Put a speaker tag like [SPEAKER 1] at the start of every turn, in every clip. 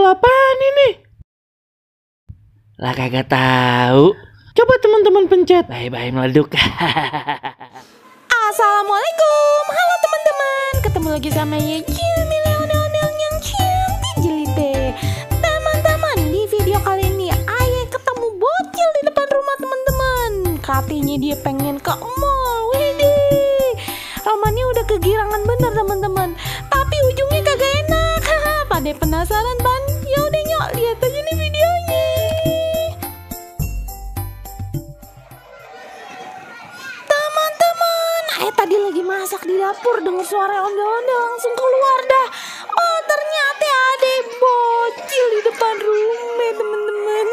[SPEAKER 1] apaan ini? Lah kagak tahu. Coba teman-teman pencet. Bye-bye meleduk.
[SPEAKER 2] Assalamualaikum. Halo teman-teman. Ketemu lagi sama Yecil Milenial yang cantik jelite. Teman-teman, di video kali ini Aye ketemu bocil di depan rumah teman-teman. Katanya dia pengen ke mall. Widih. Romannya udah kegirangan bener teman-teman. Tapi ujungnya kagak enak. Pada penasaran ban? Yaudah nyok, lihat aja nih videonya. Tadi lagi masak di dapur, dengar suara ondel-ondel langsung keluar dah. Oh ternyata ada bocil di depan rumah teman-teman.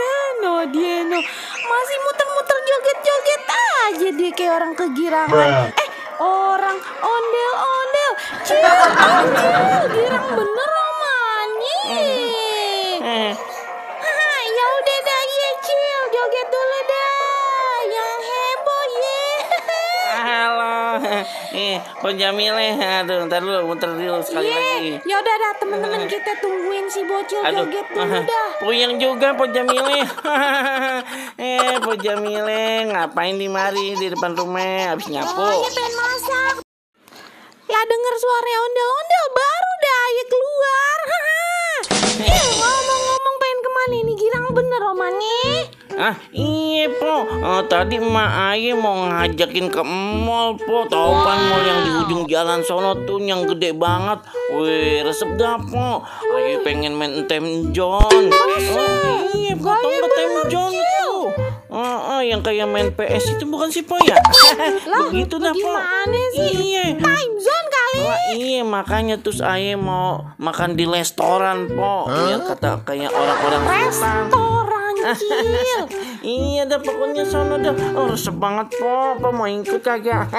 [SPEAKER 2] No dia no masih muter-muter joget-joget aja dia kayak orang kegirangan. Orang ondel-ondel. Cil, girang bener romannya. Ya udah dah ya Cil, joget dulu dah. Yang heboh ye.
[SPEAKER 1] Halo. Pon Jamile. Aduh, ntar dulu muter dulu sekali lagi.
[SPEAKER 2] Ya udah dah teman-teman, kita tungguin si bocil joget dulu dah.
[SPEAKER 1] Puyeng juga Pon Jamile. Pon Jamile ngapain di mari di depan rumah habis nyapu?
[SPEAKER 2] Oh, pengen masak. Lah denger suara ondel-ondel baru dah Aye keluar. Ngomong-ngomong pengen kemana ini, girang bener romannya.
[SPEAKER 1] Iya po, tadi emak Aye mau ngajakin ke mall po. Tahu kan mall yang di ujung jalan sono tuh yang gede banget. Wih, resep dah po. Aye pengen main Tem John. Iya po, tau nggak Tem John tuh? Yang kayak main PS itu bukan sih po ya? Begitu dah po.
[SPEAKER 2] Gimana sih?
[SPEAKER 1] Iya.
[SPEAKER 2] Time zone kali.
[SPEAKER 1] Wah, iya makanya terus Aye mau makan di restoran po. Biar kata kayak orang-orang
[SPEAKER 2] restoran. Cil.
[SPEAKER 1] Iya dah pokoknya sono dah. Resep banget po. Apa mau ikut kagak?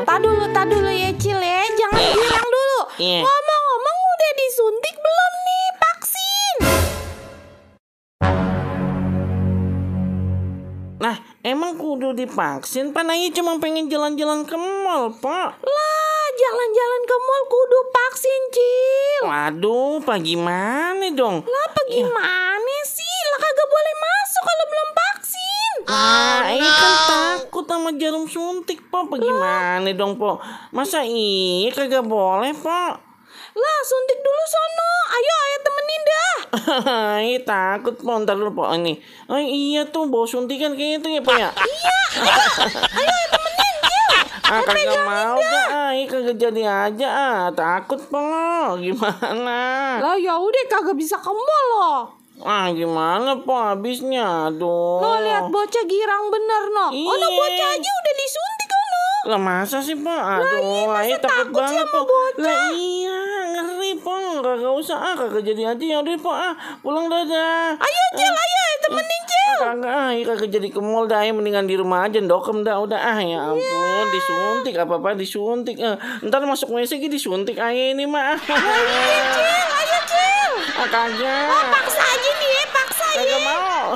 [SPEAKER 2] Tak dulu ya Cil ya. Jangan girang dulu. Ngomong-ngomong udah disuntik belum nih vaksin?
[SPEAKER 1] Nah emang kudu divaksin? Pan Aye cuma pengen jalan-jalan ke mall Pak.
[SPEAKER 2] Lah jalan-jalan ke mall kudu vaksin Cil.
[SPEAKER 1] Waduh pak gimana dong?
[SPEAKER 2] Lah apa gimana sih? Lah kagak boleh masuk kalau belum vaksin.
[SPEAKER 1] Aye kan takut sama jarum suntik Pak. Apa gimana dong Pak? Masa iya kagak boleh Pak?
[SPEAKER 2] Lah suntik dulu sono. Ayo Aye temenin dah.
[SPEAKER 1] Aye takut Pak. Ntar dulu Pak ini. Iya tuh bawa suntikan kayaknya tuh ya Pak ya.
[SPEAKER 2] Iya. Ayo temenin Cil.
[SPEAKER 1] Kagak mau dah. Aye kagak jadi aja. Takut Pak. Gimana?
[SPEAKER 2] Lah ya udah kagak bisa ke mall loh.
[SPEAKER 1] Gimana Pak habisnya? Aduh.
[SPEAKER 2] No lihat bocah girang bener no. Oh no bocah aja udah disuntik no.
[SPEAKER 1] Lah masa sih Pak? Aduh, Aye takut banget Pak. Lah iya, ngeri Pak. Kagak usah kagak jadi aja ya udah Pak. Pulang dadah.
[SPEAKER 2] Ayo Cil, ayo temenin Cil.
[SPEAKER 1] Kagak jadi ke mall dah, mendingan di rumah aja dokem dah udah ya ampun disuntik apa-apa disuntik. Ntar masuk WC gitu disuntik Aye ini mah.
[SPEAKER 2] Iya Cil, ayo Cil.
[SPEAKER 1] Kagak.
[SPEAKER 2] Paksa aja nih, paksa ya.
[SPEAKER 1] Kagak mau.